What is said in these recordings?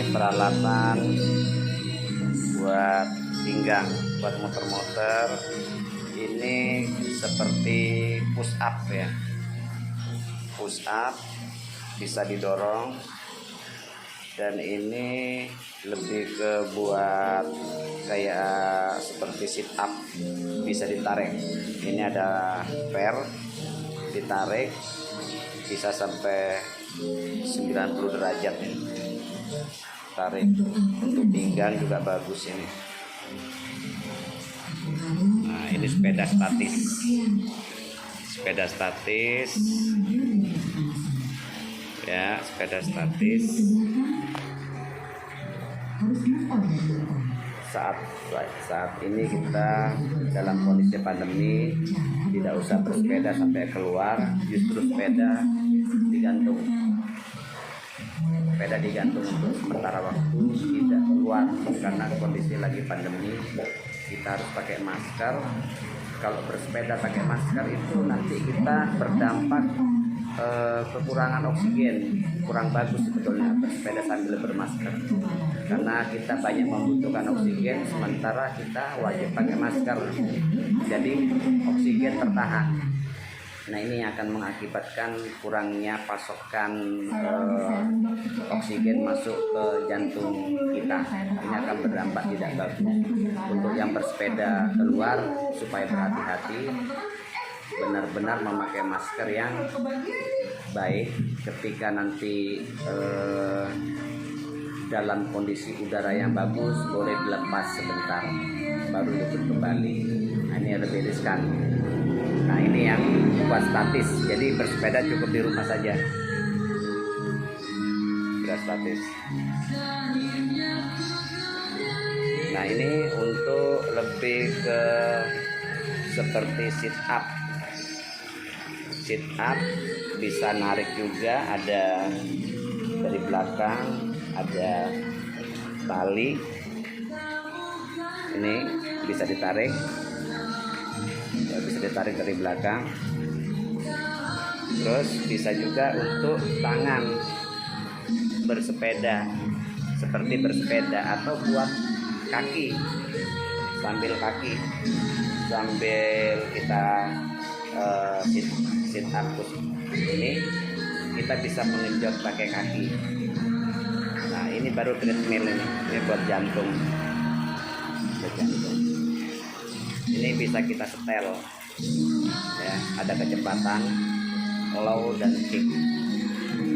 peralatan buat pinggang, buat motor-motor. Ini seperti push up ya, push up bisa didorong, dan ini lebih ke buat kayak seperti sit up, bisa ditarik. Ini ada per, ditarik bisa sampai 90 derajat ya. Tarik untuk pinggang juga bagus ini. Nah, ini sepeda statis. Sepeda statis. Ya, sepeda statis. Saat ini kita dalam kondisi pandemi, tidak usah bersepeda sampai keluar, justru sepeda digantung. Sepeda digantung untuk sementara waktu, tidak keluar karena kondisi lagi pandemi. Kita harus pakai masker. Kalau bersepeda pakai masker itu nanti kita berdampak kekurangan oksigen, kurang bagus sebetulnya bersepeda sambil bermasker, karena kita banyak membutuhkan oksigen sementara kita wajib pakai masker, jadi oksigen tertahan. Nah, ini akan mengakibatkan kurangnya pasokan oksigen masuk ke jantung kita. Ini akan berdampak tidak bagus. Untuk yang bersepeda keluar supaya berhati-hati, benar-benar memakai masker yang baik. Ketika nanti dalam kondisi udara yang bagus, boleh dilepas sebentar, baru ikut kembali. Nah, ini lebih riskan. Nah, ini yang buat statis, jadi bersepeda cukup di rumah saja. Sudah statis. Nah, ini untuk lebih ke seperti sit up. Sit up bisa narik juga, ada dari belakang, ada tali. Ini bisa ditarik. Bisa ditarik dari belakang. Terus bisa juga untuk tangan bersepeda, seperti bersepeda, atau buat kaki, sambil kita sit up ini kita bisa mengenjot pakai kaki. Nah, ini baru treadmill, ini buat jantung. Ini bisa kita setel ya, ada kecepatan low dan kick.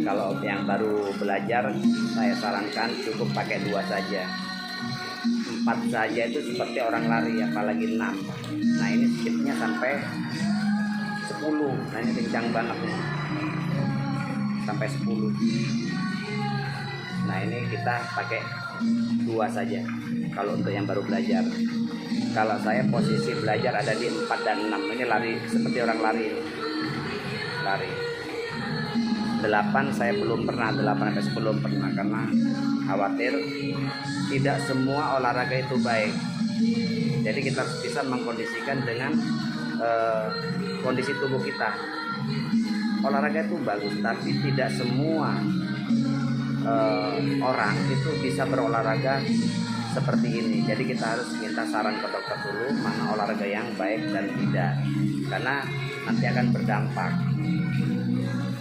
Kalau yang baru belajar, saya sarankan cukup pakai 2 saja. 4 saja itu seperti orang lari, apalagi 6. Nah, ini speednya sampai 10. Nah, ini kencang banget nih, sampai 10. Nah, ini kita pakai 2 saja kalau untuk yang baru belajar. Kalau saya posisi belajar ada di 4 dan 6. Ini lari seperti orang lari. 8 saya belum pernah, 8 sampai 10 pernah, karena khawatir tidak semua olahraga itu baik. Jadi kita bisa mengkondisikan dengan kondisi tubuh kita. Olahraga itu bagus, tapi tidak semua orang itu bisa berolahraga seperti ini. Jadi kita harus minta saran ke dokter dulu mana olahraga yang baik dan tidak, karena nanti akan berdampak.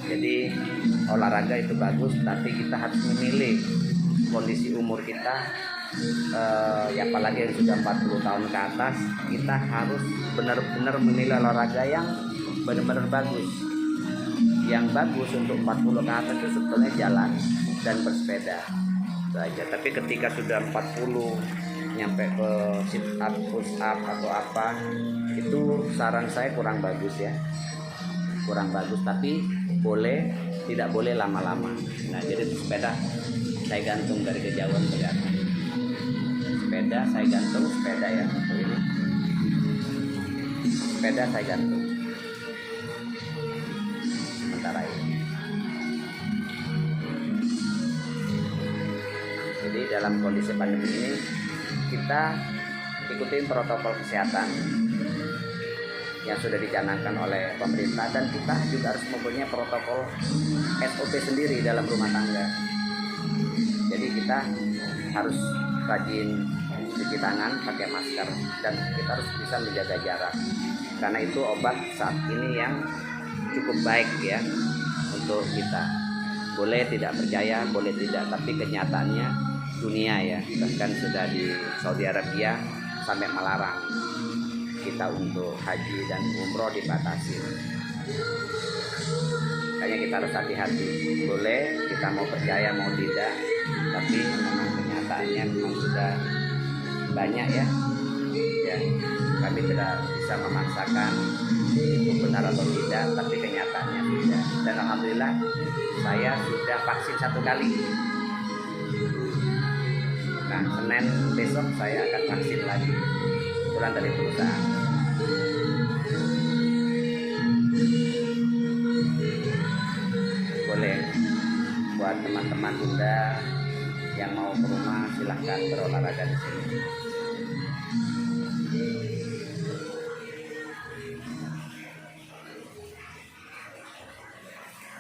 Jadi olahraga itu bagus, tapi kita harus memilih kondisi umur kita. Ya, apalagi yang sudah 40 tahun ke atas, kita harus benar-benar memilih olahraga yang benar-benar bagus. Yang bagus untuk 40 ke atas itu sebetulnya jalan dan bersepeda saja. Tapi ketika sudah 40 nyampe ke sit up, push up atau apa, itu saran saya kurang bagus ya, kurang bagus. Tapi tidak boleh lama-lama. Nah, jadi sepeda saya gantung dari kejauhan kelihatan. Sepeda saya gantung, sepeda ya, ini sepeda saya gantung sementara ini. Jadi dalam kondisi pandemi ini kita ikutin protokol kesehatan yang sudah dicanangkan oleh pemerintah, dan kita juga harus mempunyai protokol SOP sendiri dalam rumah tangga. Jadi kita kita harus rajin cuci tangan, pakai masker, dan kita harus bisa menjaga jarak, karena itu obat saat ini yang cukup baik ya untuk kita. Boleh tidak percaya, boleh tidak, tapi kenyataannya dunia ya, bahkan sudah di Saudi Arabia sampai melarang kita untuk haji dan umroh dibatasi. Makanya kita harus hati-hati. Boleh kita mau percaya mau tidak, tapi memang kenyataannya memang sudah banyak ya. Kami tidak bisa memaksakan itu benar atau tidak, tapi kenyataannya tidak. Dan alhamdulillah saya sudah vaksin 1 kali. Nah, Senin besok saya akan vaksin lagi, pulang dari perusahaan. Boleh buat teman-teman Bunda yang mau ke rumah, silahkan berolahraga di sini.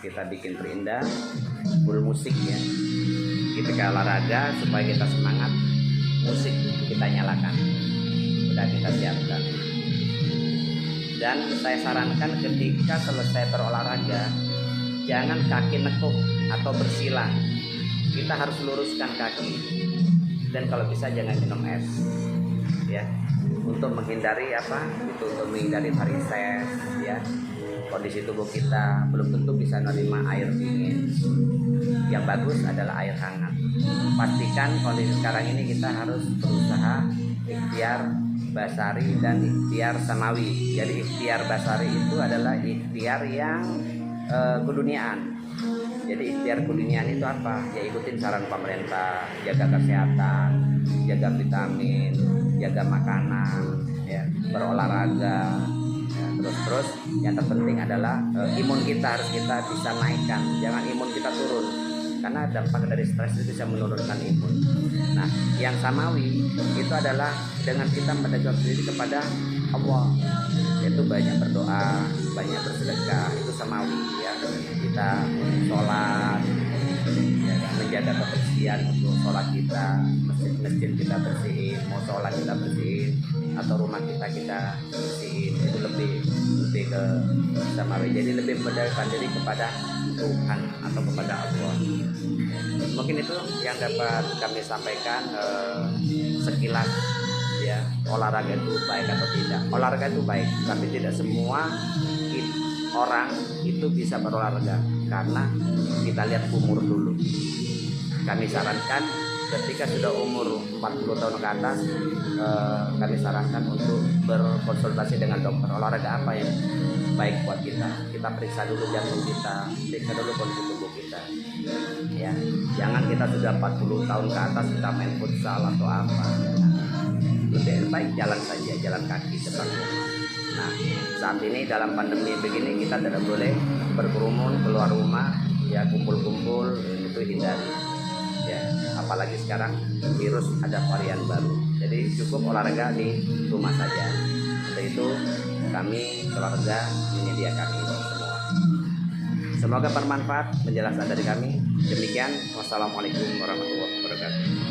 Kita bikin terindah, full musik ya. Ketika olahraga supaya kita semangat, musik kita nyalakan, udah kita siapkan. Dan saya sarankan ketika selesai berolahraga, jangan kaki nekuk atau bersila. Kita harus luruskan kaki, dan kalau bisa jangan minum es ya, untuk menghindari apa itu, untuk menghindari varises ya. Kondisi tubuh kita belum tentu bisa menerima air dingin. Yang bagus adalah air hangat. Pastikan kondisi sekarang ini kita harus berusaha ikhtiar basari dan ikhtiar samawi. Jadi ikhtiar basari itu adalah ikhtiar yang keduniaan. Jadi ikhtiar keduniaan itu apa? Ya ikutin saran pemerintah, jaga kesehatan, jaga vitamin, jaga makanan, ya, berolahraga. Terus yang terpenting adalah imun kita harus kita bisa naikkan, jangan imun kita turun, karena dampak dari stres itu bisa menurunkan imun. Nah, yang samawi itu adalah dengan kita mendekat diri kepada Allah, yaitu banyak berdoa, banyak bersedekah, itu samawi ya. Kita sholat, ya, menjaga kebersihan untuk sholat kita, masjid kita bersihin, mau sholat kita bersihin, atau rumah kita bersihin, itu lebih ke samawi. Jadi lebih mendekatkan diri kepada Tuhan atau kepada Allah. Mungkin itu yang dapat kami sampaikan sekilas ya. Olahraga itu baik atau tidak? Olahraga itu baik, tapi tidak semua orang itu bisa berolahraga, karena kita lihat umur dulu. Kami sarankan ketika sudah umur 40 tahun ke atas, kami sarankan untuk berkonsultasi dengan dokter. Olahraga apa yang baik buat kita? Kita periksa dulu jantung kita, periksa dulu kondisi tubuh kita. Ya, jangan kita sudah 40 tahun ke atas kita main futsal atau apa. Lebih baik jalan saja, jalan kaki depan rumah. Nah, saat ini dalam pandemi begini kita tidak boleh berkerumun, keluar rumah, ya kumpul-kumpul itu hindari. Ya, apalagi sekarang virus ada varian baru. Jadi cukup olahraga di rumah saja. Untuk itu kami keluarga menyediakan itu semua. Semoga bermanfaat penjelasan dari kami. Demikian, wassalamualaikum warahmatullahi wabarakatuh.